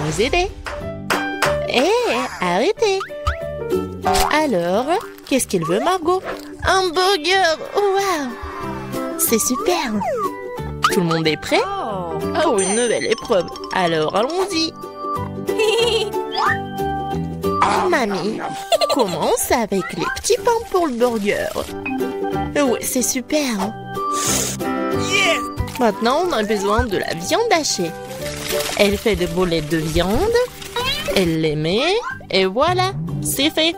vous aider. Hé, arrêtez. Alors, qu'est-ce qu'il veut, Margot? Un burger! Waouh! C'est super! Tout le monde est prêt? Oh, une nouvelle épreuve. Alors, allons-y. Mamie, commence avec les petits pains pour le burger. Oui, c'est super. Maintenant, on a besoin de la viande hachée. Elle fait des boulettes de viande. Elle les met. Et voilà, c'est fait.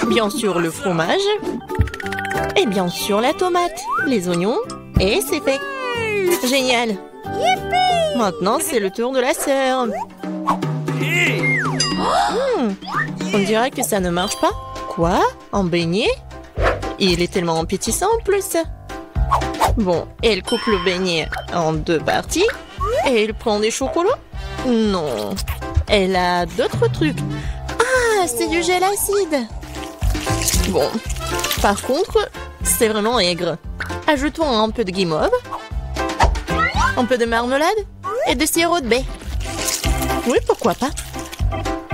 Bien sûr, le fromage. Et bien sûr, la tomate, les oignons. Et c'est fait. Génial. Maintenant, c'est le tour de la sœur. On dirait que ça ne marche pas. Quoi? Un beignet? Il est tellement appétissant en plus. Bon, elle coupe le beignet en 2 parties. Et elle prend des chocolats? Non. Elle a d'autres trucs. Ah, c'est du gel acide. Bon, par contre, c'est vraiment aigre. Ajoutons un peu de guimauve. Un peu de marmelade. Et de sirop de baie. Oui, pourquoi pas.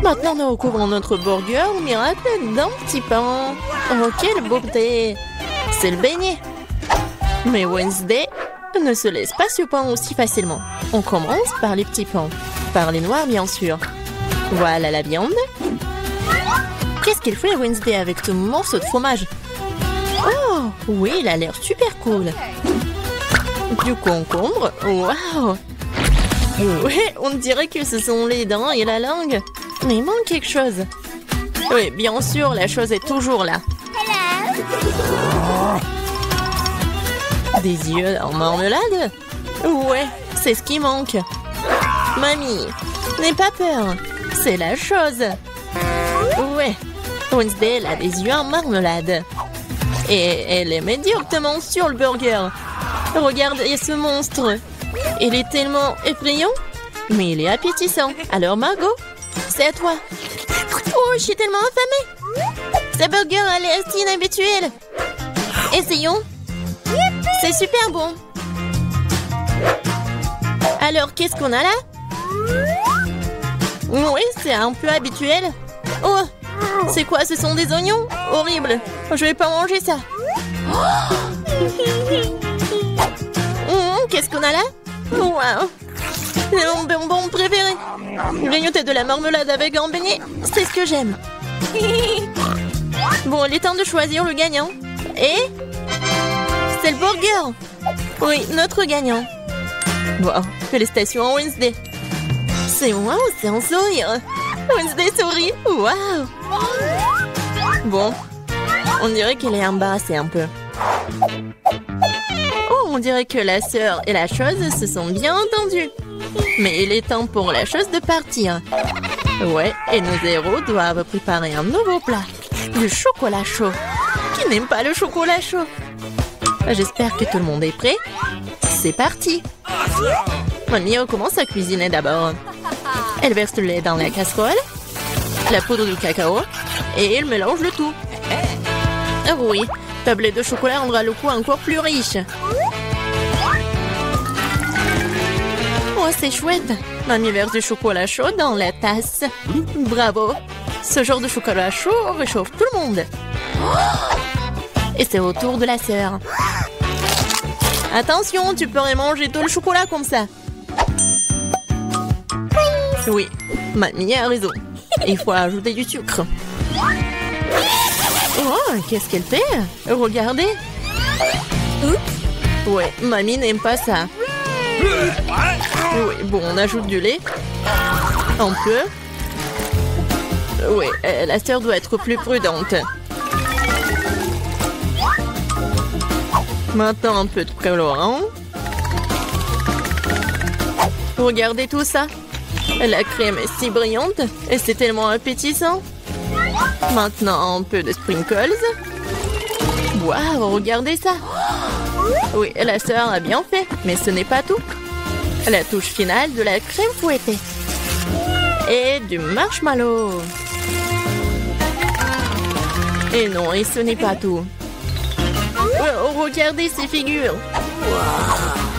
Maintenant, nous recouvrons notre burger au miracle d'un petit pain. Oh, quelle beauté! C'est le beignet. Mais Wednesday ne se laisse pas surprendre aussi facilement. On commence par les petits pains. Par les noirs, bien sûr. Voilà la viande. Qu'est-ce qu'il fait Wednesday avec ce morceau de fromage? Oh, oui, il a l'air super cool. Du concombre. Waouh! Oui, on dirait que ce sont les dents et la langue. Mais il manque quelque chose. Oui, bien sûr, la chose est toujours là. Des yeux en marmelade? Ouais, c'est ce qui manque. Mamie, n'aie pas peur. C'est la chose. Ouais, Wednesday elle a des yeux en marmelade. Et elle les met directement sur le burger. Regardez ce monstre. Il est tellement effrayant, mais il est appétissant. Alors Margot, c'est à toi. Oh, je suis tellement affamée. Ce burger a l'air si inhabituel. Essayons. C'est super bon. Alors, qu'est-ce qu'on a là? Oui, c'est un peu habituel. Oh, c'est quoi? Ce sont des oignons? Horrible. Je vais pas manger ça. Qu'est-ce qu'on a là? Wow. C'est mon bonbon préféré. Grignoter de la marmelade avec un beignet, c'est ce que j'aime. Bon, il est temps de choisir le gagnant. Et c'est le burger. Oui, notre gagnant. Wow, félicitations à Wednesday. C'est moi ou c'est un sourire? Wednesday sourit. Wow. Bon, on dirait qu'elle est embarrassée un peu. Oh, on dirait que la sœur et la chose se sont bien entendues. Mais il est temps pour la chose de partir. Ouais, et nos héros doivent préparer un nouveau plat. Du chocolat chaud. Qui n'aime pas le chocolat chaud? J'espère que tout le monde est prêt. C'est parti. Mamie commence à cuisiner d'abord. Elle verse le lait dans la casserole, la poudre de cacao, et elle mélange le tout. Ah oui, tablette de chocolat rendra le goût encore plus riche. Oh, c'est chouette. Mamie verse du chocolat chaud dans la tasse. Bravo. Ce genre de chocolat chaud réchauffe tout le monde. Et c'est au tour de la sœur. Attention, tu pourrais manger tout le chocolat comme ça. Oui, mamie a raison. Il faut ajouter du sucre. Oh, qu'est-ce qu'elle fait? Regardez. Ouais, mamie n'aime pas ça. Oui, bon, on ajoute du lait. Un peu. Oui, la sœur doit être plus prudente. Maintenant, un peu de colorant. Regardez tout ça. La crème est si brillante et c'est tellement appétissant. Maintenant, un peu de sprinkles. Waouh, regardez ça. Oui, la sœur a bien fait, mais ce n'est pas tout. La touche finale de la crème fouettée. Et du marshmallow. Et non, et ce n'est pas tout. Oh, regardez ces figures.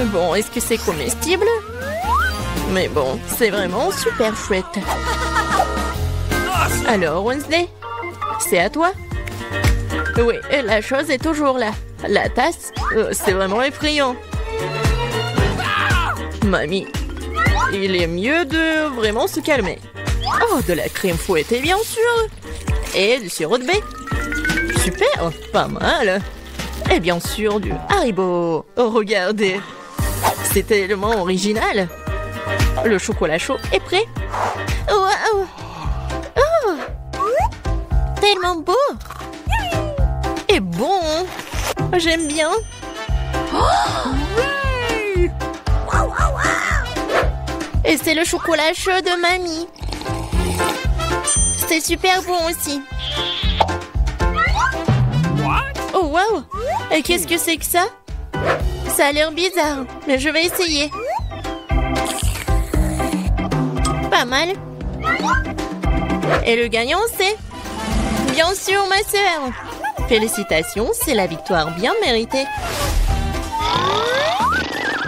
Bon, est-ce que c'est comestible? Mais bon, c'est vraiment super chouette. Alors, Wednesday, c'est à toi. Oui, et la chose est toujours là. La tasse, c'est vraiment effrayant. Mamie, il est mieux de vraiment se calmer. Oh, de la crème fouettée, bien sûr. Et du sirop de baie. Super, pas mal. Et bien sûr, du Haribo. Oh, regardez. C'est tellement original. Le chocolat chaud est prêt. Waouh! Oh! Tellement beau! Et bon! J'aime bien! Et c'est le chocolat chaud de mamie. C'est super bon aussi. Oh waouh! Et qu'est-ce que c'est que ça? Ça a l'air bizarre, mais je vais essayer. Pas mal. Et le gagnant, c'est... Bien sûr, ma sœur. Félicitations, c'est la victoire bien méritée.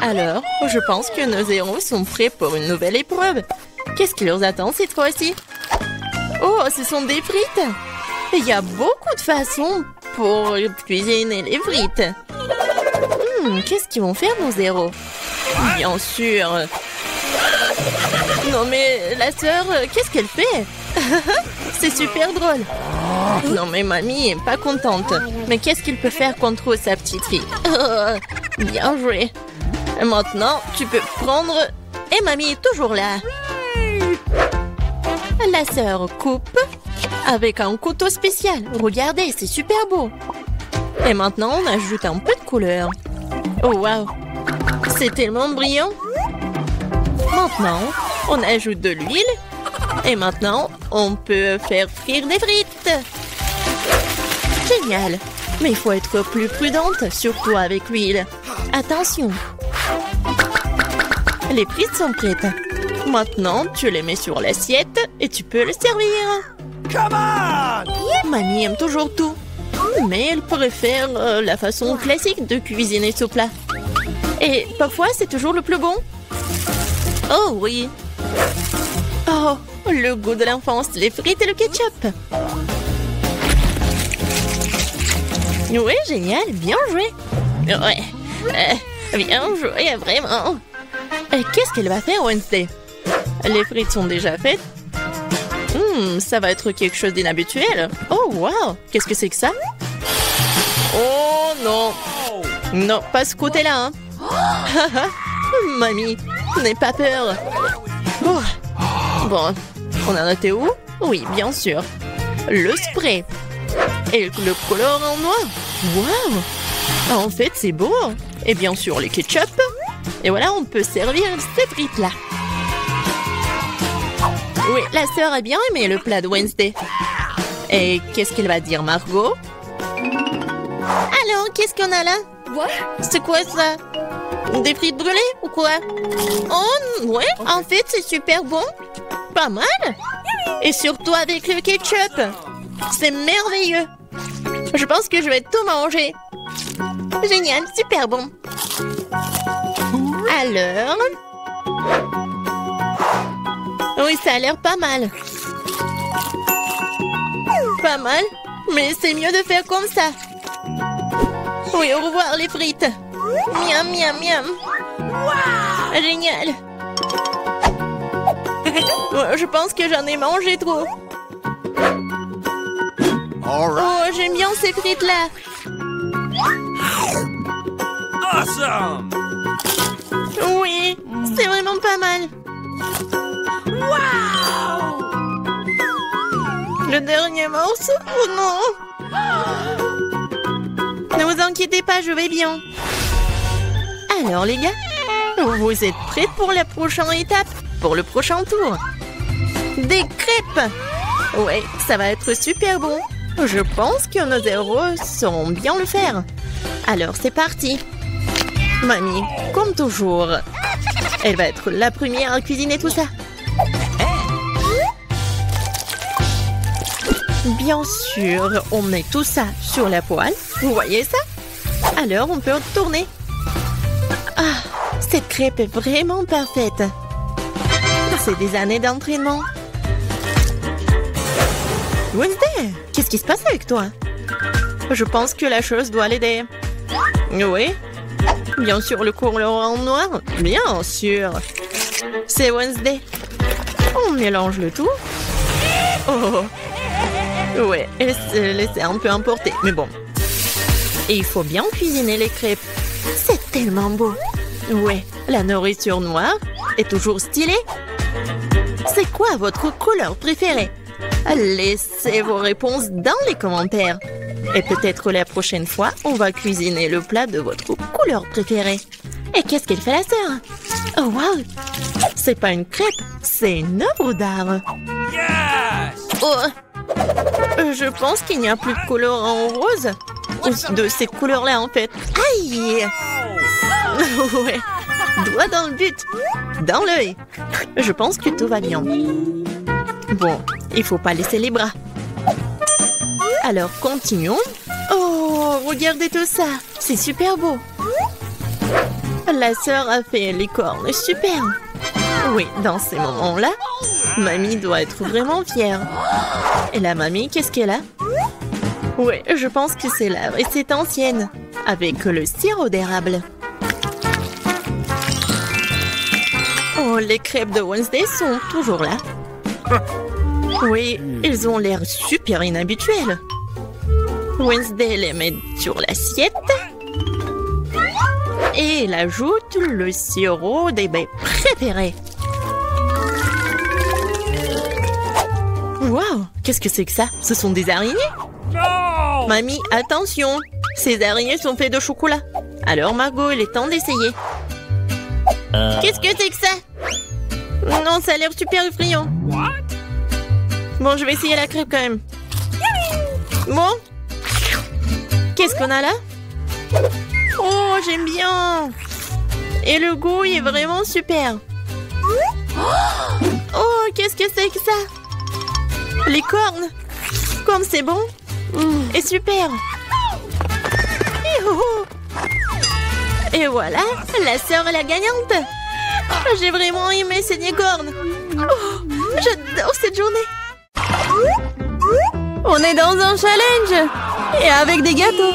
Alors, je pense que nos héros sont prêts pour une nouvelle épreuve. Qu'est-ce qui leur attend cette fois-ci? Oh, ce sont des frites. Il y a beaucoup de façons pour cuisiner les frites. Qu'est-ce qu'ils vont faire, nos héros? Bien sûr. Non mais, la sœur, qu'est-ce qu'elle fait? C'est super drôle. Non mais mamie est pas contente. Mais qu'est-ce qu'il peut faire contre sa petite fille? Bien joué. Maintenant, tu peux prendre... Et mamie est toujours là. La sœur coupe avec un couteau spécial. Regardez, c'est super beau. Et maintenant, on ajoute un peu de couleur. Oh waouh, c'est tellement brillant. Maintenant, on ajoute de l'huile. Et maintenant, on peut faire frire des frites. Génial. Mais il faut être plus prudente, surtout avec l'huile. Attention. Les frites sont prêtes. Maintenant, tu les mets sur l'assiette et tu peux les servir. Come on! Mamie aime toujours tout. Mais elle préfère la façon classique de cuisiner ce plat. Et parfois, c'est toujours le plus bon. Oh oui. Oh, le goût de l'enfance, les frites et le ketchup. Oui, génial, bien joué. Ouais, bien joué, vraiment. Qu'est-ce qu'elle va faire, Wednesday? Les frites sont déjà faites. Ça va être quelque chose d'inhabituel. Oh, wow, qu'est-ce que c'est que ça? Oh non. Non, pas ce côté-là. Hein. Mamie, n'aie pas peur. Oh. Bon, on en était où? Oui, bien sûr. Le spray. Et le color en noir. Waouh! En fait, c'est beau. Et bien sûr, les ketchup. Et voilà, on peut servir ces frites-là. Oui, la sœur a bien aimé le plat de Wednesday. Et qu'est-ce qu'elle va dire, Margot? Alors, qu'est-ce qu'on a là? C'est quoi ça? Des frites brûlées ou quoi? Oh, ouais, en fait, c'est super bon. Pas mal. Et surtout avec le ketchup. C'est merveilleux. Je pense que je vais tout manger. Génial, super bon. Alors... Oui, ça a l'air pas mal. Pas mal, mais c'est mieux de faire comme ça. Oui, au revoir les frites. Miam, miam, miam. Wow. Génial. Je pense que j'en ai mangé trop. Oh, j'aime bien ces frites-là. Awesome! Oui, c'est vraiment pas mal. Wow! Le dernier morceau? Oh non! Ne vous inquiétez pas, je vais bien. Alors les gars, vous êtes prêts pour la prochaine étape? Pour le prochain tour? Des crêpes! Ouais, ça va être super bon. Je pense que nos héros sauront bien le faire. Alors c'est parti. Mamie, comme toujours, elle va être la première à cuisiner tout ça. Bien sûr, on met tout ça sur la poêle. Vous voyez ça? Alors, on peut tourner. Ah, cette crêpe est vraiment parfaite. C'est des années d'entraînement. Wednesday, qu'est-ce qui se passe avec toi? Je pense que la chose doit l'aider. Oui. Bien sûr, le couleur en noir. Bien sûr. C'est Wednesday. On mélange le tout. Oh. Ouais, elle s'est laissée un peu emporter. Mais bon. Et il faut bien cuisiner les crêpes. C'est tellement beau. Ouais, la nourriture noire est toujours stylée. C'est quoi votre couleur préférée? Laissez vos réponses dans les commentaires. Et peut-être la prochaine fois, on va cuisiner le plat de votre couleur préférée. Et qu'est-ce qu'elle fait la sœur? Oh wow! C'est pas une crêpe, c'est une œuvre d'art. Yes! Oh! Je pense qu'il n'y a plus de couleur en rose. Ou de cette couleur-là en fait. Aïe! Ouais. Doigt dans le but. Dans l'œil. Je pense que tout va bien. Bon, il faut pas laisser les bras. Alors, continuons. Oh, regardez tout ça. C'est super beau. La sœur a fait les cornes. Super. Oui, dans ces moments-là, mamie doit être vraiment fière. Et la mamie, qu'est-ce qu'elle a? Oui, je pense que c'est là. Et c'est ancienne. Avec le sirop d'érable. Oh, les crêpes de Wednesday sont toujours là. Oui, ils ont l'air super inhabituels. Wednesday les met sur l'assiette. Et elle ajoute le sirop des baies préférés. Waouh, qu'est-ce que c'est que ça? Ce sont des araignées? No! Mamie, attention! Ces araignées sont faites de chocolat. Alors Margot, il est temps d'essayer. Qu'est-ce que c'est que ça? Non, ça a l'air super effrayant. What? Bon, je vais essayer la crêpe quand même. Bon. Qu'est-ce qu'on a là? Oh, j'aime bien. Et le goût est vraiment super. Oh, qu'est-ce que c'est que ça? Les cornes. Comme c'est bon. Et super. Et voilà, la sœur est la gagnante. J'ai vraiment aimé ces cornes. Oh, j'adore cette journée. On est dans un challenge. Et avec des gâteaux.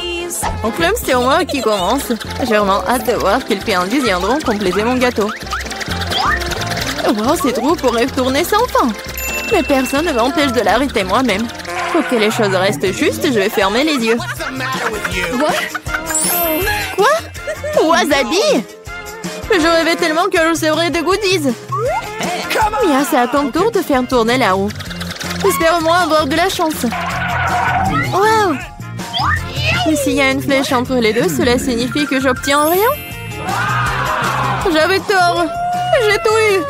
En club, c'est moi qui commence. J'ai vraiment hâte de voir quels clients viendront compléter mon gâteau. Wow, cette roue pourrait tourner sans fin. Mais personne ne m'empêche de l'arrêter moi-même. Pour que les choses restent justes, je vais fermer les yeux. Quoi? Wasabi? Je rêvais tellement que je recevrais des goodies. Mia, c'est à ton tour de faire tourner la roue. Espère au moins avoir de la chance. Waouh! Mais s'il y a une flèche entre les deux, cela signifie que j'obtiens rien? J'avais tort. J'ai tout eu.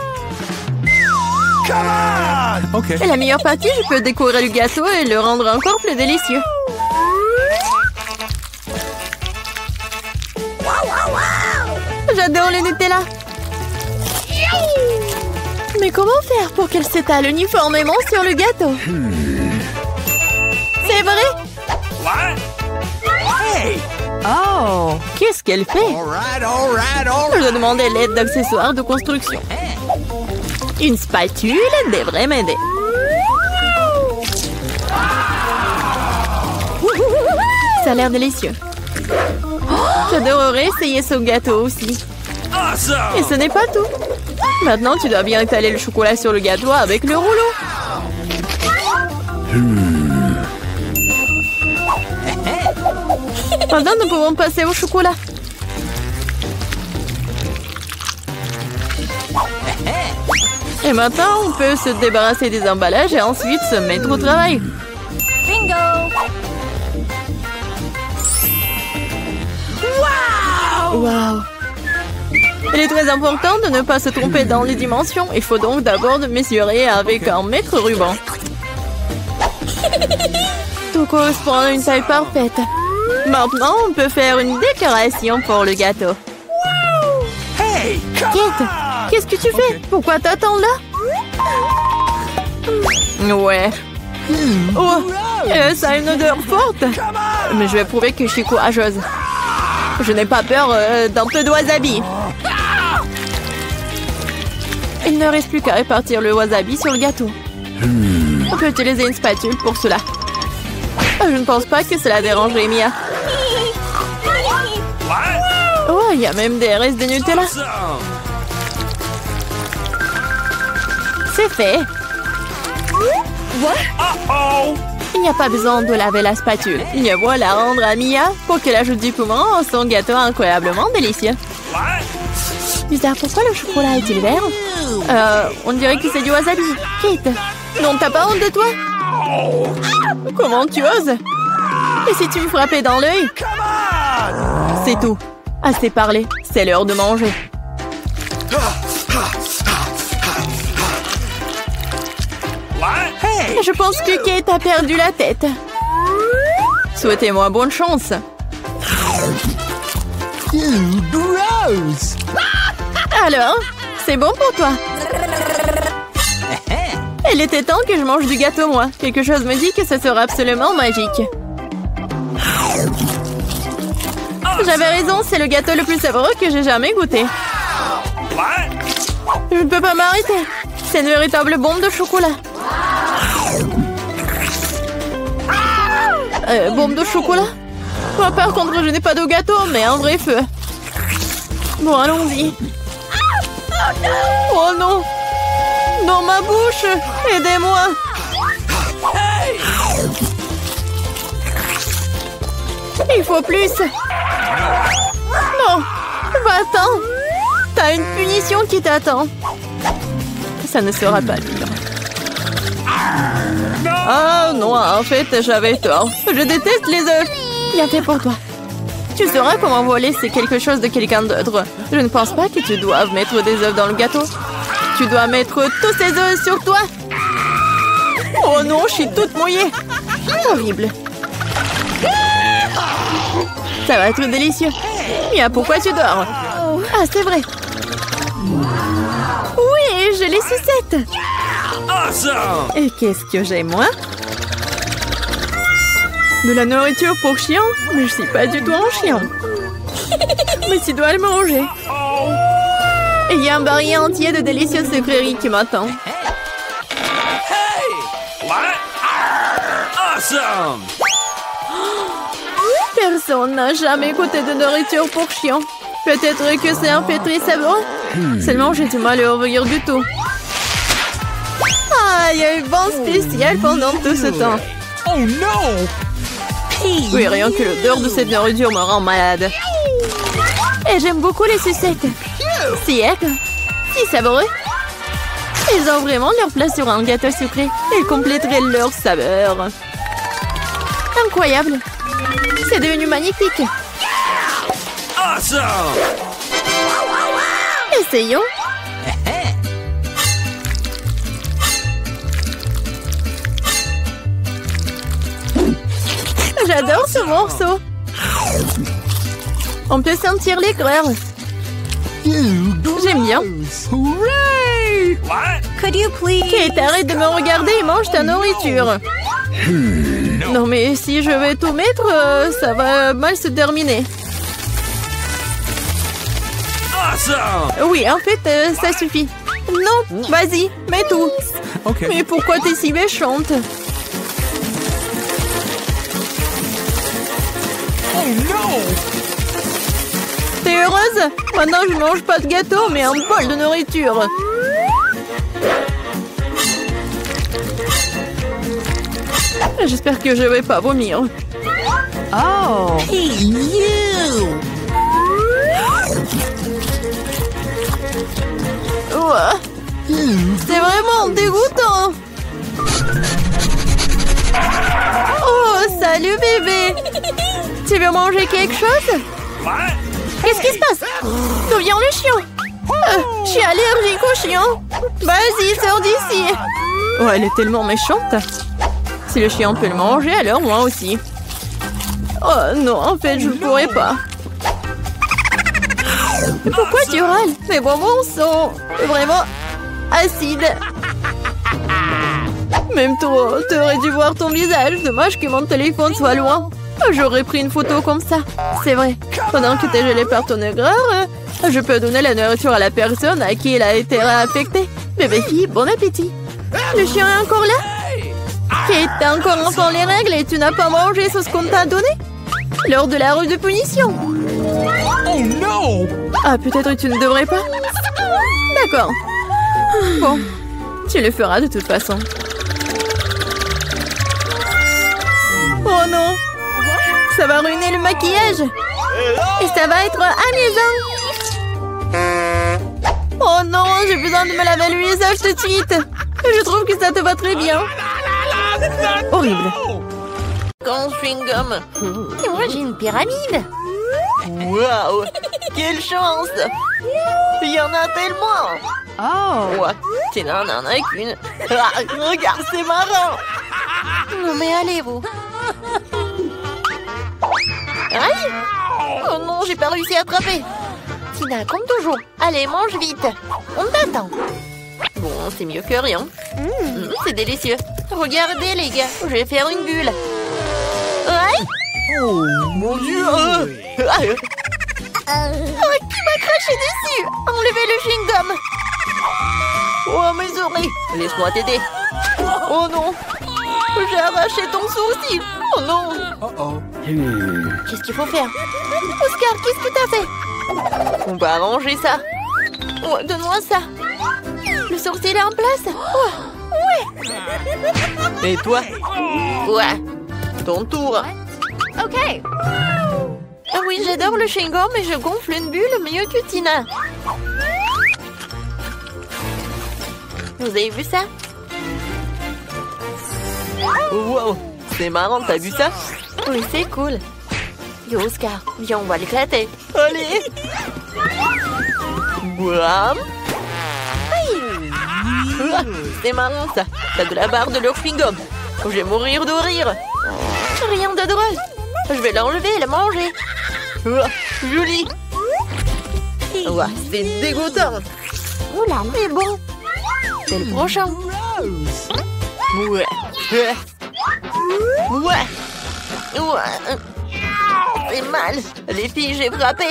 Come on! Okay. Et la meilleure partie, je peux décorer le gâteau et le rendre encore plus délicieux. J'adore le Nutella. Mais comment faire pour qu'elle s'étale uniformément sur le gâteau? C'est vrai? What? Hey! Oh! Qu'est-ce qu'elle fait? Je dois demander l'aide d'accessoires de construction. Une spatule devrait m'aider. Ça a l'air délicieux. J'adorerais essayer ce gâteau aussi. Awesome! Et ce n'est pas tout. Maintenant, tu dois bien étaler le chocolat sur le gâteau avec le rouleau. Maintenant, nous pouvons passer au chocolat. Et maintenant, on peut se débarrasser des emballages et ensuite se mettre au travail. Bingo! Wow! Il est très important de ne pas se tromper dans les dimensions. Il faut donc d'abord mesurer avec un mètre ruban. Tout correspond à une taille parfaite. Maintenant, on peut faire une décoration pour le gâteau. Hey! Come Kate, on! qu'est-ce que tu fais? Pourquoi t'attends là? Ouais. Oh, ça a une odeur forte. Come on! Mais je vais prouver que je suis courageuse. Je n'ai pas peur d'un peu de wasabi. Il ne reste plus qu'à répartir le wasabi sur le gâteau. On peut utiliser une spatule pour cela. Je ne pense pas que cela dérangerait Mia. Oh, il y a même des restes de Nutella. Awesome! C'est fait. Uh-oh! Il n'y a pas besoin de laver la spatule. Il y a voilà à rendre à Mia pour qu'elle ajoute du piment à son gâteau incroyablement délicieux. What? Bizarre, pourquoi le chocolat est-il vert? On dirait que c'est du wasabi. Kate, non, t'as pas honte de toi? Comment tu oses? Et si tu me frappais dans l'œil? Come on! C'est tout. Assez parlé, c'est l'heure de manger. What? Hey! Je pense que Kate a perdu la tête. Souhaitez-moi bonne chance. Gross! Alors, c'est bon pour toi? Il était temps que je mange du gâteau, moi. Quelque chose me dit que ce sera absolument magique. J'avais raison, c'est le gâteau le plus savoureux que j'ai jamais goûté. What? Je ne peux pas m'arrêter. C'est une véritable bombe de chocolat. Bombe de chocolat? Moi, par contre, je n'ai pas de gâteau, mais un vrai feu. Bon, allons-y. Oh non! Dans ma bouche! Aidez-moi! Hey! Il faut plus! Non! Va-t'en! T'as une punition qui t'attend. Ça ne sera pas dur. Ah non, en fait, j'avais tort. Je déteste les œufs. Bien fait pour toi. Tu sauras comment voler, c'est quelque chose de quelqu'un d'autre. Je ne pense pas que tu doives mettre des œufs dans le gâteau. Tu dois mettre tous ces œufs sur toi. Oh non, je suis toute mouillée. Horrible. Ça va être délicieux. Mia, pourquoi tu dors? Ah, c'est vrai. Oui, j'ai les sucettes. Awesome! Et qu'est-ce que j'ai, moi? De la nourriture pour chien? Mais je suis pas du tout un chien. Mais tu dois le manger. Oh! Et il y a un baril entier de délicieuses sucreries qui m'attend. Hey! What? Awesome! Personne n'a jamais goûté de nourriture pour chien. Peut-être que c'est un fait très savoureux. Seulement, j'ai du mal à ouvrir du tout. Ah, il y a eu vent spécial pendant tout ce temps. Oh no! Oui, rien que l'odeur de cette nourriture me rend malade. Et j'aime beaucoup les sucettes. Si savoureux. Ils ont vraiment leur place sur un gâteau sucré. Ils compléteraient leur saveur. Incroyable. C'est devenu magnifique. Awesome! Essayons. J'adore ce morceau. On peut sentir l'aigreur. J'aime bien. Hooray! What? Could you please? Kate, arrête de me regarder et mange ta nourriture. Non mais si je vais tout mettre, ça va mal se terminer. Awesome! Oui, en fait, ça suffit. Non, vas-y, mets tout. Okay. Mais pourquoi t'es si méchante? Oh no! T'es heureuse? Maintenant, je mange pas de gâteau, mais un bol de nourriture. J'espère que je vais pas vomir. Oh. Hey, you! Ouah. C'est vraiment dégoûtant. Oh, salut bébé. Tu veux manger quelque chose? What? Qu'est-ce qui se passe? D'où vient le chien? Je suis allergique au chien. Vas-y, sors d'ici. Oh, elle est tellement méchante. Si le chien peut le manger, alors moi aussi. Oh non, en fait, je ne pourrais pas. Mais pourquoi tu râles? Mes bonbons sont vraiment acides. Même trop, t'aurais dû voir ton visage. Dommage que mon téléphone soit loin. J'aurais pris une photo comme ça. C'est vrai. Pendant que t'es gelé par ton aigreur, Je peux donner la nourriture à la personne à qui elle a été affectée. Bébé fille, bon appétit. Le chien est encore là? Kate, t'as encore enfant les règles et tu n'as pas mangé ce qu'on t'a donné? Lors de la rue de punition. Oh no! Ah, peut-être tu ne devrais pas? D'accord. Bon, tu le feras de toute façon. Oh non! Ça va ruiner le maquillage! Et ça va être amusant! Oh non, j'ai besoin de me laver le visage tout de suite! Je trouve que ça te va très bien! Horrible! Quand chewing-gum! Et moi, j'ai une pyramide. Waouh! Quelle chance! Il y en a tellement! Oh. Ouais, tu n'en as qu'une! Ah, regarde, c'est marrant! Non, mais allez, vous. Aïe! Oh non, j'ai pas réussi à attraper! Tina, comme toujours. Allez, mange vite. On t'attend. Bon, c'est mieux que rien. C'est délicieux. Regardez, les gars, je vais faire une bulle. Aïe! Oh mon Dieu! Qui m'a craché dessus? Enlevez le chewing-gum! Oh, mes oreilles! Laisse-moi t'aider. Oh non! J'ai arraché ton sourcil! Oh non! Uh-oh. Qu'est-ce qu'il faut faire? Oscar, qu'est-ce que t'as fait? On va arranger ça. Oh, donne-moi ça. Le sourcil est en place. Oh, ouais. Et toi? Ouais. Ton tour. OK. Ah oui, j'adore le chewing-gum et je gonfle une bulle mieux que Tina. Vous avez vu ça? Wow, c'est marrant, t'as vu ça? Oui, c'est cool. Yo, Oscar, viens, on va l'éclater. Allez! Bouam! Ah, c'est marrant, ça. T'as de la barre de leur chewing-gum. Je vais mourir de rire. Rien de drôle. Je vais l'enlever et la manger. Ah, joli. Ouais, c'est dégoûtant. Oula, Mais bon, c'est le prochain. Ouais. Ouais. Ouais. C'est mal. Les filles, j'ai frappé.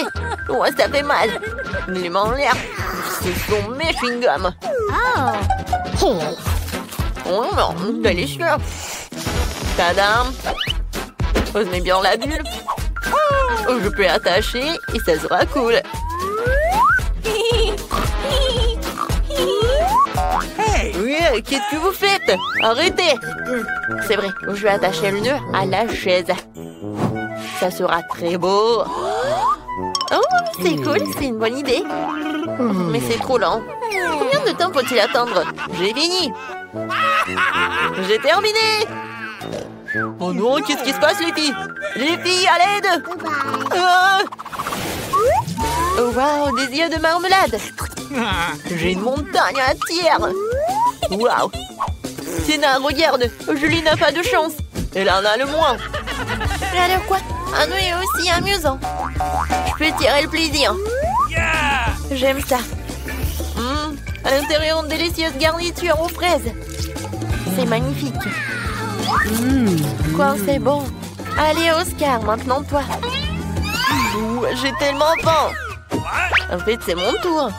Ouais, ça fait mal. Les mains en l'air. Ce sont mes chewing-gums. Oh non, délicieux. Tadam. Je mets bien la bulle. Je peux attacher et ça sera cool. Oui, qu'est-ce que vous faites? Arrêtez. C'est vrai, je vais attacher le nœud à la chaise. Ça sera très beau. Oh, c'est cool, c'est une bonne idée. Mais c'est trop lent. Combien de temps faut-il attendre? J'ai fini. J'ai terminé. Oh non, qu'est-ce qui se passe, les filles? Les filles, à l'aide! Ah! Oh wow, des yeux de marmelade. J'ai une montagne entière. Waouh. Tina, regarde, Julie n'a pas de chance. Elle en a le moins. Mais alors quoi? Un nœud est aussi amusant. Je peux tirer le plaisir. J'aime ça. À l'intérieur, une délicieuse garniture aux fraises. C'est magnifique. Quoi, c'est bon. Allez, Oscar, maintenant toi. J'ai tellement faim. En fait, c'est mon tour.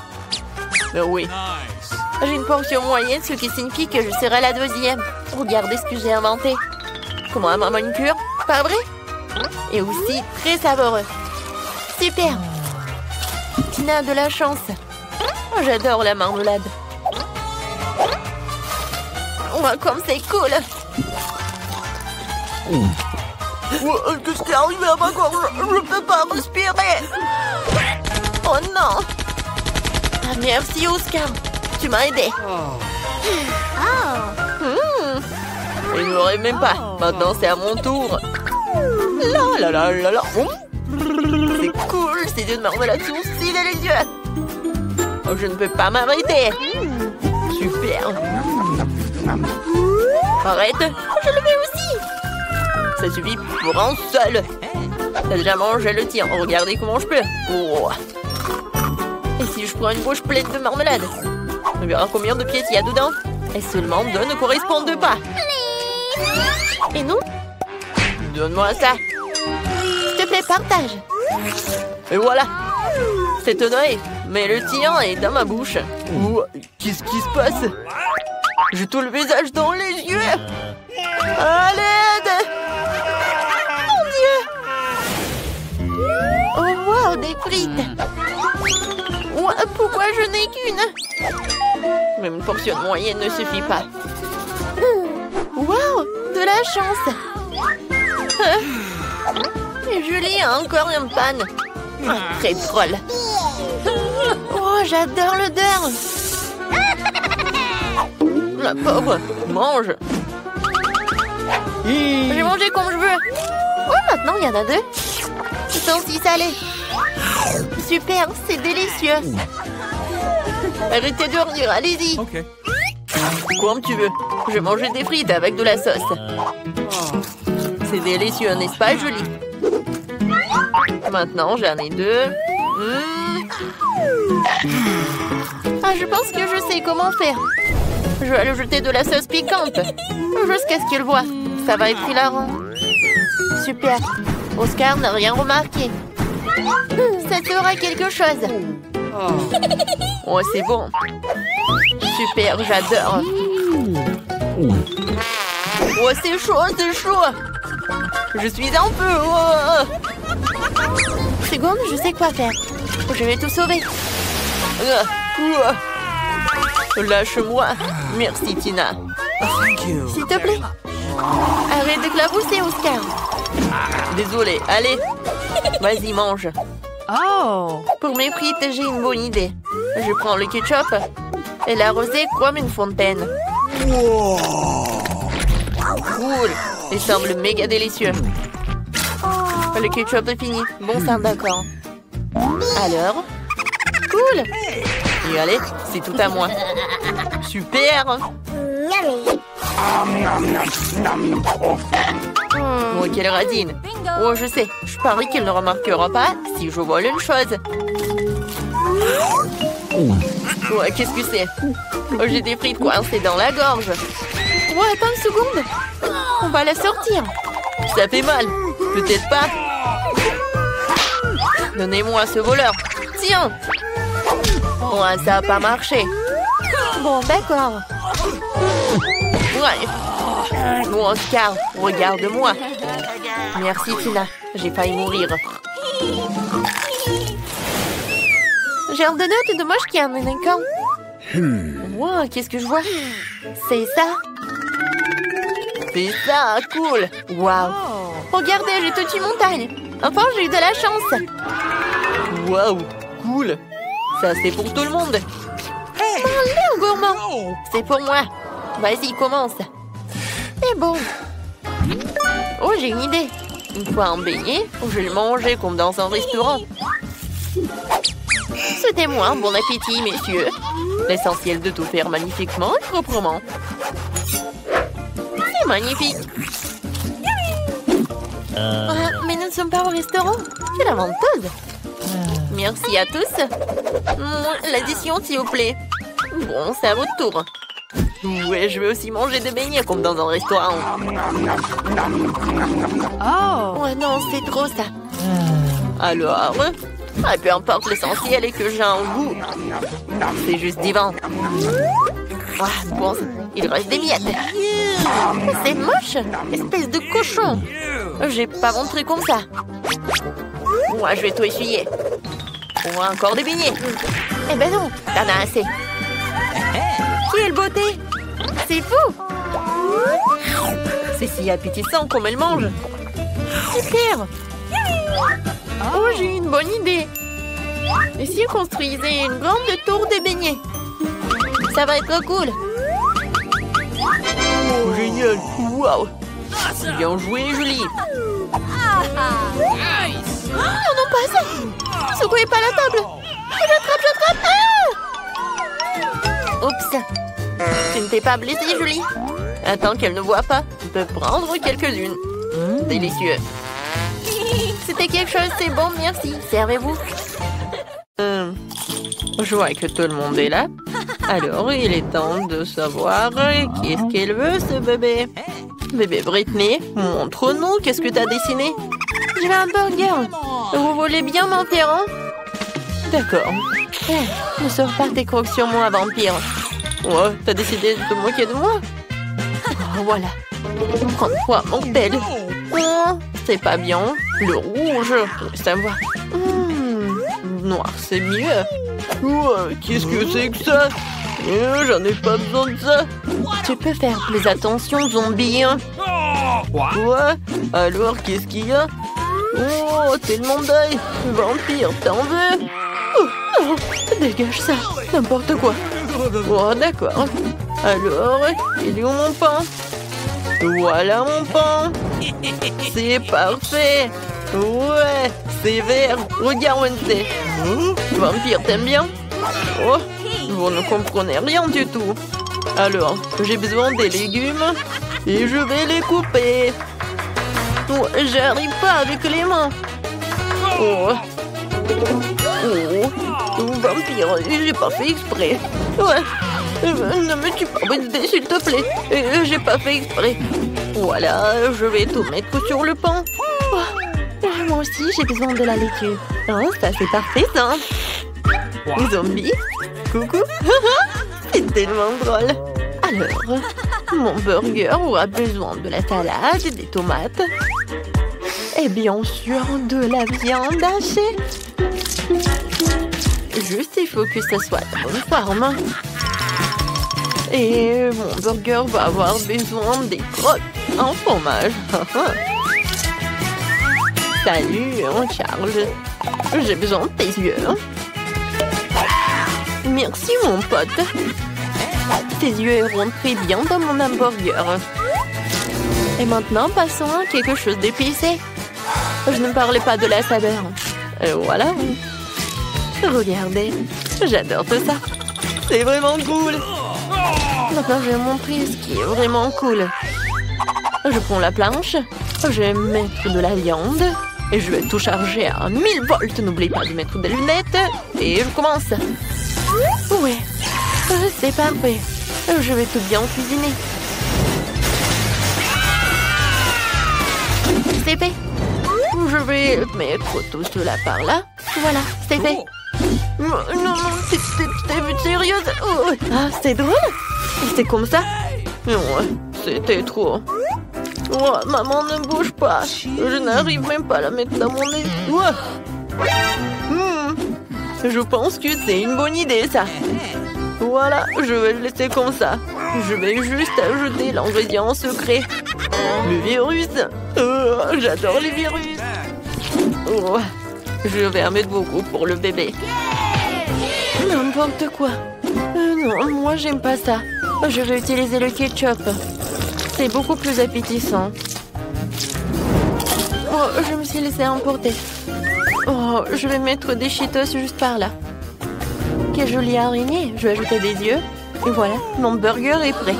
Oui. J'ai une portion moyenne, ce qui signifie que je serai la deuxième. Regardez ce que j'ai inventé. Comment un manucure, pas vrai? Et aussi très savoureux. Super. Tina a de la chance. J'adore la marmelade. Ouais, comme c'est cool. Qu'est-ce qui est arrivé à ma gorge? Je peux pas respirer. Oh non. Ah, merci, Oscar. Tu m'as aidé. Je ne rêve même pas. Maintenant, c'est à mon tour. La la la la la. C'est cool, ces yeux de marmelade sont si délicieux. Oh, je ne peux pas m'arrêter. Super. Arrête. Je le fais aussi. Ça suffit pour un seul. T'as déjà mangé le tien. Regardez comment je peux. Oh. Et si je prends une bouche pleine de marmelade? On verra combien de pièces il y a dedans. Et seulement deux ne correspondent pas. Et non? Donne-moi ça. S'il te plaît, partage. Et voilà. C'est honoré, mais le tien est dans ma bouche. Qu'est-ce qui se passe? J'ai tout le visage dans les yeux. À l'aide! Mon Dieu! Oh wow, des frites! Pourquoi je n'ai qu'une? Même une portion moyenne ne suffit pas. Wow, de la chance! Julie a encore une panne. Très drôle. Oh, j'adore l'odeur. La pauvre, mange. J'ai mangé comme je veux. Oh, maintenant il y en a deux. Ils sont si salés. Super, c'est délicieux. Arrêtez de rire, allez-y. Okay. Comme tu veux. Je vais manger des frites avec de la sauce. C'est délicieux, n'est-ce pas, Julie? Maintenant, j'en ai deux. Ah, je pense que je sais comment faire. Je vais lui jeter de la sauce piquante. Jusqu'à ce qu'il voit. Ça va être hilarant. Super. Oscar n'a rien remarqué. Ça sera quelque chose. Oh, c'est bon. Super, j'adore. Oh, c'est chaud, c'est chaud. Je suis un peu... Oh. Seconde, je sais quoi faire. Je vais tout sauver. Lâche-moi. Merci, Tina. S'il te plaît. Arrête de clapousser, Oscar. Désolé, allez. Vas-y, mange. Oh. Pour mes frites, j'ai une bonne idée. Je prends le ketchup et l'arroser comme une fontaine. Cool. Il semble méga délicieux. Le ketchup est fini. Bon sang, d'accord. Alors? Cool. Et allez, c'est tout à moi. Super. Oh, quelle radine. Oh, je sais. Je parie qu'il ne remarquera pas si je vole une chose. Oh, qu'est-ce que c'est? Oh, j'ai des frites coincées dans la gorge. Oh, attends une seconde. On va la sortir. Ça fait mal. Peut-être pas. Donnez-moi ce voleur. Tiens. Oh, ça n'a pas marché. Bon, d'accord. Ouais. Bon, Oscar, regarde-moi. Merci, Tina. J'ai failli mourir. J'ai un donut de moche qui est un délinquant. Wow, qu'est-ce que je vois? C'est ça? C'est ça, cool. Waouh. Regardez, j'ai toute une montagne. Enfin, j'ai eu de la chance. Waouh, cool. Ça, c'est pour tout le monde. Léo gourmand. C'est pour moi. Vas-y, commence. C'est bon. Oh, j'ai une idée. Une fois un beignet, je vais le manger comme dans un restaurant. Souhaitez-moi un bon appétit, messieurs. L'essentiel de tout faire magnifiquement et proprement. C'est magnifique. Ah, mais nous ne sommes pas au restaurant. C'est la venteuse. Merci à tous. L'addition, s'il vous plaît. Bon, c'est à votre tour. Ouais, je vais aussi manger des beignets comme dans un restaurant. Oh non, c'est trop ça. Alors, peu importe, l'essentiel est que j'ai un goût. C'est juste divin. Ah, bon, il reste des miettes. C'est moche, espèce de cochon. J'ai pas montré comme ça. Moi, je vais tout essuyer. Encore des beignets. Eh ben non, t'en as assez. Quelle beauté! C'est fou! C'est si appétissant comme elle mange. Super! Oh, j'ai une bonne idée. Et si on construisait une grande tour de beignets? Ça va être cool. Oh, génial! Waouh! Bien joué, Julie! Oh non, pas ça! Secouez pas la table! J'attrape! Ah! Oups! Tu ne t'es pas blessée, Julie? Attends qu'elle ne voit pas. Tu peux prendre quelques-unes. Délicieux. C'était quelque chose, c'est bon, merci. Servez-vous. Je vois que tout le monde est là. Alors, il est temps de savoir qu'est-ce qu'elle veut, ce bébé. Bébé Britney, montre-nous, qu'est-ce que t'as dessiné? Je veux un burger. Vous voulez bien m'en faire un? D'accord. Ne sors pas tes crocs sur moi, vampire. Ouais, t'as décidé de te moquer de moi? Oh, voilà. Prends-toi, mon belle. Oh, c'est pas bien. Le rouge, ça va. Noir, c'est mieux. Ouais, qu'est-ce que c'est que ça? J'en ai pas besoin de ça. Tu peux faire plus attention, zombie. Ouais, alors qu'est-ce qu'il y a? Oh, tellement d'œil. Vampire, t'en veux? Oh, dégage ça, n'importe quoi. Oh, d'accord. Alors, il est où mon pain? Voilà mon pain. C'est parfait. Ouais, c'est vert. Regarde, Wednesday. Vampire, t'aimes bien? Oh, vous ne comprenez rien du tout. Alors, j'ai besoin des légumes et je vais les couper. Oh, j'arrive pas avec les mains. Oh. Oh, vampire, j'ai pas fait exprès. Ouais. Ne me tue pas, Wednesday, s'il te plaît. J'ai pas fait exprès. Voilà, je vais tout mettre sur le pain. Oh, moi aussi, j'ai besoin de la laitue. Oh, ça, c'est parfait, ça. Zombie, coucou. C'est tellement drôle. Alors, mon burger aura besoin de la salade, des tomates et bien sûr de la viande hachée. Juste, il faut que ça soit de bonne forme. Et mon burger va avoir besoin des crottes en fromage. Salut, Charles. J'ai besoin de tes yeux. Merci, mon pote. Tes yeux iront très bien dans mon hamburger. Et maintenant, passons à quelque chose d'épicé. Je ne parlais pas de la saveur. Voilà. Regardez, j'adore tout ça. C'est vraiment cool. Maintenant, je vais montrer ce qui est vraiment cool. Je prends la planche, je vais mettre de la viande et je vais tout charger à 1000 volts. N'oublie pas de mettre des lunettes et je commence. Ouais, c'est parfait. Je vais tout bien cuisiner. C'est fait. Je vais mettre tout cela par là. Voilà, c'est fait. Non, t'es sérieuse? Oh. Ah, c'est drôle. C'est comme ça. Ouais, c'était trop. Oh, maman, ne bouge pas. Je n'arrive même pas à la mettre dans mon nez. Ouais. Je pense que c'est une bonne idée, ça. Voilà, je vais le laisser comme ça. Je vais juste ajouter l'ingrédient secret. Le virus. Oh, j'adore les virus. Oh, je vais en mettre beaucoup pour le bébé. N'importe quoi. Non, moi j'aime pas ça. Je vais utiliser le ketchup. C'est beaucoup plus appétissant. Oh, je me suis laissée emporter. Oh, je vais mettre des Cheetos juste par là. Quelle jolie araignée. Je vais ajouter des yeux. Et voilà, mon burger est prêt.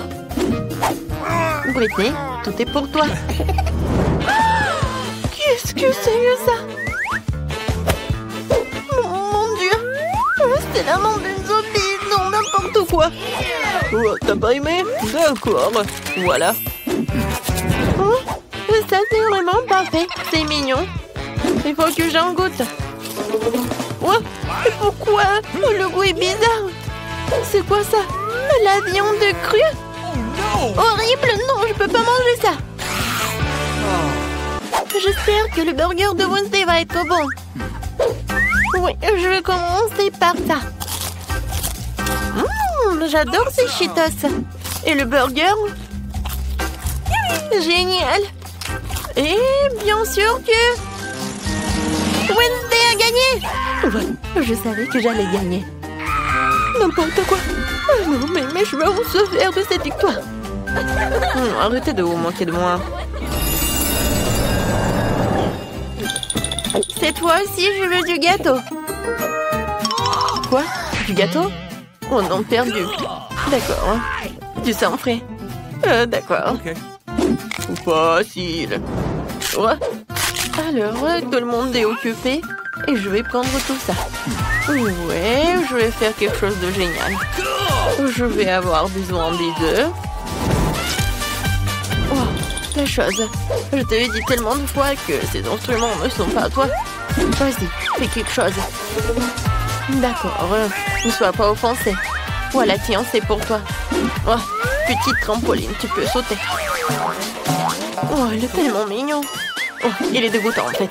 Britney, tout est pour toi. Qu'est-ce que c'est que ça? Mon Dieu. C'est la main d'une zombie. Non, n'importe quoi. Oh, t'as pas aimé? D'accord. Voilà. Oh, ça c'est vraiment parfait. C'est mignon. Il faut que j'en goûte. Oh, pourquoi? Le goût est bizarre. C'est quoi ça? La viande crue? Horrible. Non, je peux pas manger ça. J'espère que le burger de Wednesday va être bon. Oui, je vais commencer par ça. J'adore ces Cheetos. Et le burger? Génial. Et bien sûr que Wednesday a gagné. Ouais, je savais que j'allais gagner. N'importe quoi. Oh non, mais je vais en se faire de cette victoire. Arrêtez de vous moquer de moi. Cette fois aussi, je veux du gâteau. Quoi? Du gâteau? Oh non, perdu. D'accord. Du sang frais. D'accord. Okay. Facile. Ouais. Alors, tout le monde est occupé et je vais prendre tout ça. Ouais, je vais faire quelque chose de génial. Je vais avoir besoin des œufs. Oh, la chose. Je te l'ai dit tellement de fois que ces instruments ne sont pas à toi. Vas-y, fais quelque chose. D'accord, ne sois pas offensé. Voilà, tiens, c'est pour toi. Oh, petite trampoline, tu peux sauter. Oh, il est tellement mignon. Oh, il est dégoûtant en fait.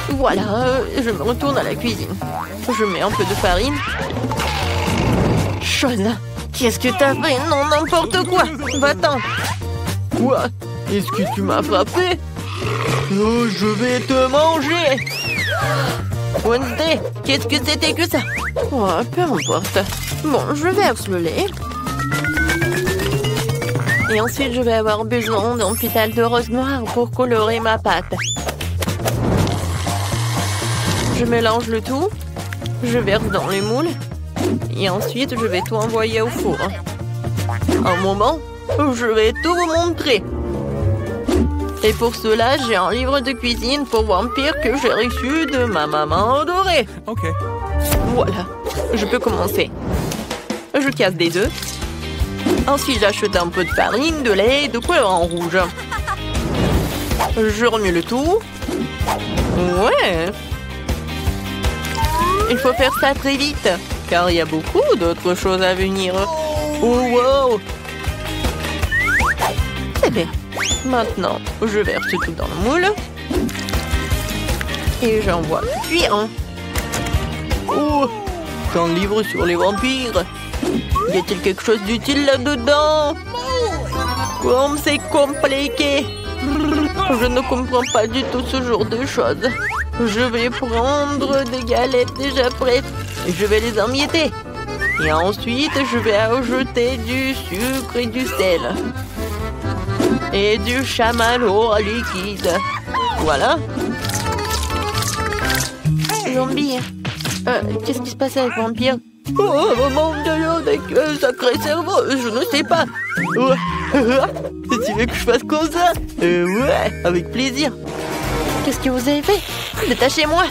Voilà, je me retourne à la cuisine. Je mets un peu de farine. Chose, qu'est-ce que t'as fait? Non, n'importe quoi. Va-t'en. Quoi? Est-ce que tu m'as frappé? Oh, je vais te manger. Wednesday, qu'est-ce que c'était que ça? Oh, peu importe. Bon, je verse le lait. Et ensuite, je vais avoir besoin d'un pétale de rose noire pour colorer ma pâte. Je mélange le tout. Je verse dans les moules. Et ensuite, je vais tout envoyer au four. Un moment, je vais tout vous montrer. Et pour cela, j'ai un livre de cuisine pour vampires que j'ai reçu de ma maman adorée. Ok. Voilà, je peux commencer. Je casse des œufs. Ensuite, j'achète un peu de farine, de lait et de couleur en rouge. Je remue le tout. Ouais. Il faut faire ça très vite, car il y a beaucoup d'autres choses à venir. Oh, wow. C'est bien. Maintenant, je verse tout dans le moule. Et j'envoie cuire. Oh, c'est un livre sur les vampires. Y a-t-il quelque chose d'utile là-dedans? Comme c'est compliqué. Je ne comprends pas du tout ce genre de choses. Je vais prendre des galettes déjà prêtes et je vais les emietter. Et ensuite, je vais ajouter du sucre et du sel. Et du chamallow liquide. Voilà. Zombie. Qu'est-ce qui se passe avec Vampire? Oh, mon Dieu, avec sacré cerveau, je ne sais pas. Tu veux que je fasse comme ça? Ouais, avec plaisir. Qu'est-ce que vous avez fait? Détachez-moi.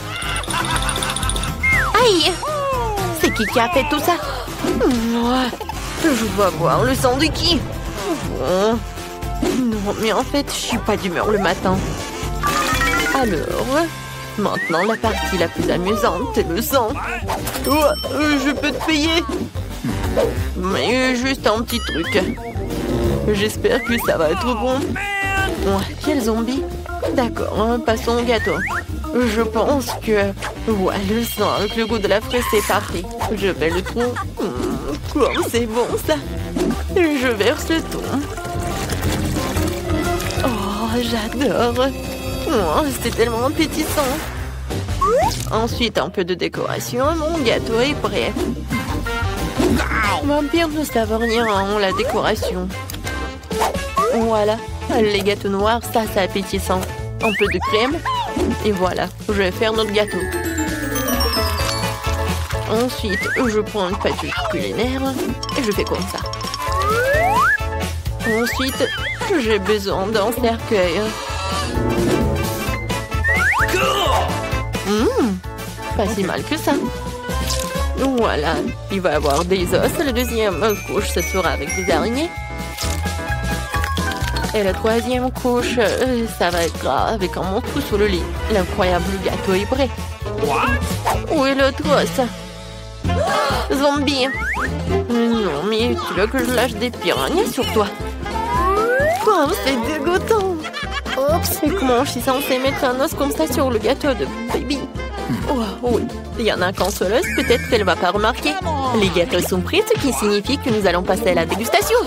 Aïe! C'est qui a fait tout ça? Je dois voir le sang de qui? Bon. Non, mais en fait, je suis pas d'humeur le matin. Alors, maintenant la partie la plus amusante, c'est le sang. Oh, je peux te payer. Mais juste un petit truc. J'espère que ça va être bon. Oh, quel zombie. D'accord, passons au gâteau. Je pense que... Ouais, le sang avec le goût de la fraise, c'est parfait. Je vais le trou. Comme c'est bon, ça. Je verse le tout. Oh, j'adore. Oh, c'est tellement appétissant. Ensuite, un peu de décoration. Mon gâteau est prêt. Vampire, nous savourerons la décoration. Voilà. Les gâteaux noirs, ça, c'est appétissant. Un peu de crème. Et voilà, je vais faire notre gâteau. Ensuite, je prends une pâte culinaire et je fais comme ça. Ensuite, j'ai besoin d'un cercueil. Pas si mal que ça. Voilà, il va y avoir des os. La deuxième couche, ce sera avec des araignées. Et la troisième couche, ça va être avec un morceau sous le lit. L'incroyable gâteau est prêt. Où est l'autre os? Zombie. Non, mais tu veux que je lâche des piranhas sur toi? Oh, c'est dégoûtant. Oups, et comment je suis censée mettre un os comme ça sur le gâteau de baby? Oh, oui, il y en a qu'un seul os, peut-être qu'elle ne va pas remarquer. Les gâteaux sont prêts, ce qui signifie que nous allons passer à la dégustation.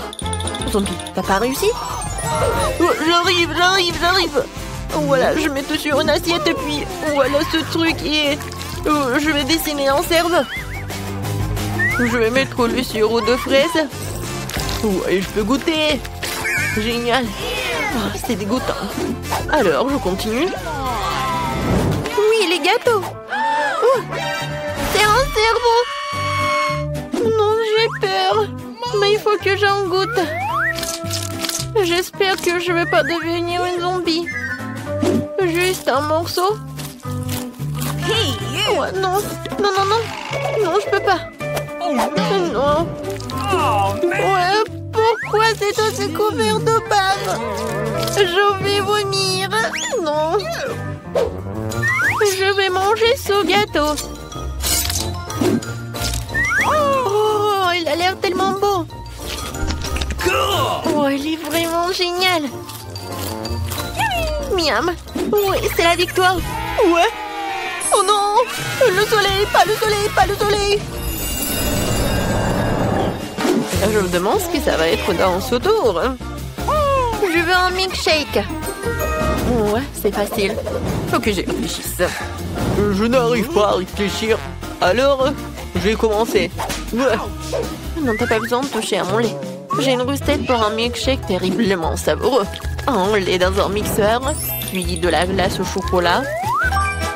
Zombie, t'as pas réussi? Oh, j'arrive. Voilà, je mets tout sur une assiette et puis voilà ce truc et je vais dessiner un cerveau. Je vais mettre le sirop de fraise. Ouais, je peux goûter. Génial. Oh, c'est dégoûtant. Alors, je continue. Oui, les gâteaux. Oh, c'est un cerveau. Non, j'ai peur. Mais il faut que j'en goûte. J'espère que je ne vais pas devenir une zombie. Juste un morceau. Ouais, non, je peux pas. Non. Ouais, pourquoi c'est aussi couvert de bave? Je vais vomir. Non. Je vais manger ce gâteau. a l'air tellement beau. Oh, il est vraiment génial. Miam. Oui, c'est la victoire. Ouais. Oh non. Le soleil, pas le soleil, pas le soleil. Je me demande ce que ça va être dans ce tour. Je veux un milkshake. Ouais, c'est facile. Faut que j'y réfléchisse. Je n'arrive pas à réfléchir. Alors, je vais commencer. Ouais. Non, t'as pas besoin de toucher à mon lait. J'ai une recette pour un milkshake terriblement savoureux. Un lait dans un mixeur, puis de la glace au chocolat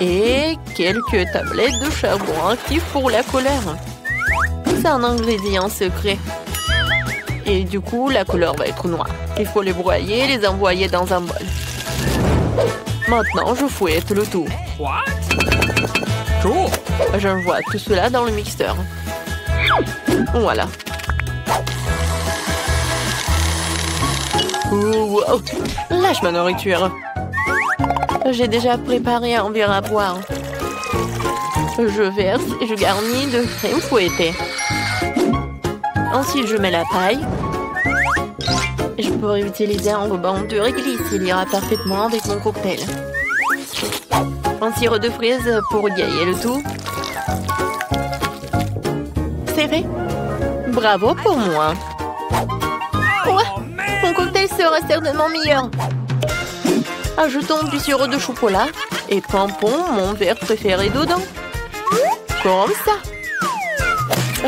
et quelques tablettes de charbon actif pour la couleur. C'est un ingrédient secret. Et du coup, la couleur va être noire. Il faut les broyer et les envoyer dans un bol. Maintenant, je fouette le tout. Cool. J'envoie tout cela dans le mixeur. Voilà. Oh, wow. Lâche ma nourriture. J'ai déjà préparé un verre à boire. Je verse et je garnis de crème fouettée. Ensuite, je mets la paille. Je pourrais utiliser un ruban de réglisse. Il ira parfaitement avec mon cocktail. Un sirop de fraise pour égayer le tout. C'est fait. Bravo pour moi. Ouais, mon cocktail sera certainement meilleur. Ajoutons du sirop de chocolat et pompons mon verre préféré dedans. Comme ça.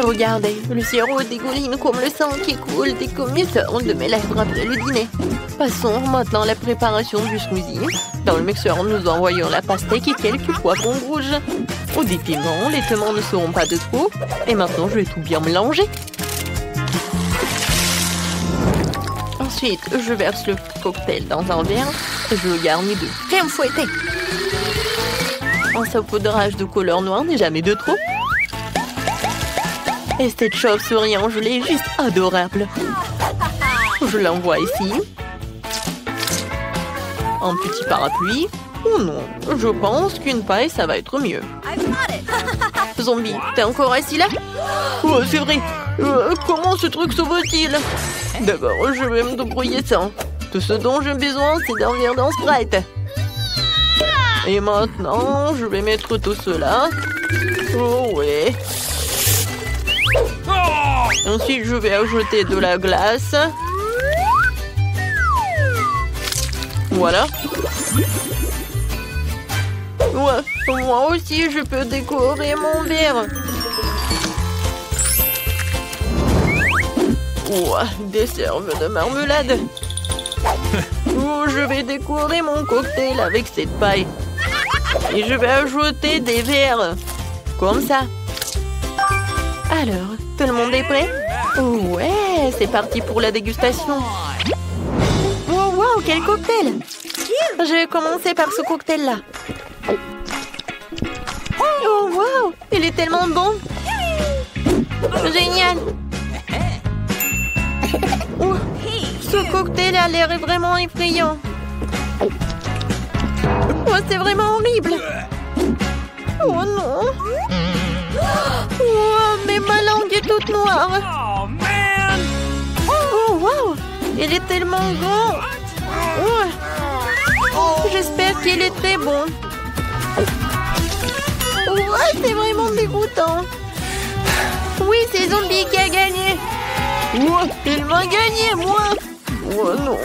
Regardez, le sirop dégouline comme le sang qui coule des commetteurs de mes lèvres après le dîner. Passons maintenant à la préparation du smoothie. Dans le mixeur, nous envoyons la pastèque et quelques poivrons rouges. Ou des piments, les tenants ne seront pas de trop. Et maintenant, je vais tout bien mélanger. Ensuite, je verse le cocktail dans un verre et je le garnis de crème fouettée. Un saupoudrage de couleur noire n'est jamais de trop. Et cette chauve-souris en gelée est juste adorable. Je l'envoie ici. Un petit parapluie. Oh non, je pense qu'une paille, ça va être mieux. Zombie, t'es encore assis là? Oh, c'est vrai. Comment ce truc s'ouvre-t-il? D'abord, je vais me débrouiller sans. Tout ce dont j'ai besoin, c'est d'un verre dans Sprite. Et maintenant, je vais mettre tout cela. Oh ouais. Ensuite, je vais ajouter de la glace. Voilà. Ouais, moi aussi, je peux décorer mon verre. Ouais, des cerves de marmelade. Oh, je vais décorer mon cocktail avec cette paille. Et je vais ajouter des verres. Comme ça. Alors, tout le monde est prêt? Ouais, c'est parti pour la dégustation. Wow, wow, quel cocktail! Je vais commencer par ce cocktail-là. Oh, wow, il est tellement bon! Génial! Oh, ce cocktail a l'air vraiment effrayant. Oh, c'est vraiment horrible! Oh non! Oh, mais ma langue est toute noire. Oh, man! Oh, wow! Il est tellement grand. Oh. J'espère qu'il est très bon. Oh, c'est vraiment dégoûtant. Oui, c'est Zombie qui a gagné. Moi, il m'a gagné, moi. Oh non.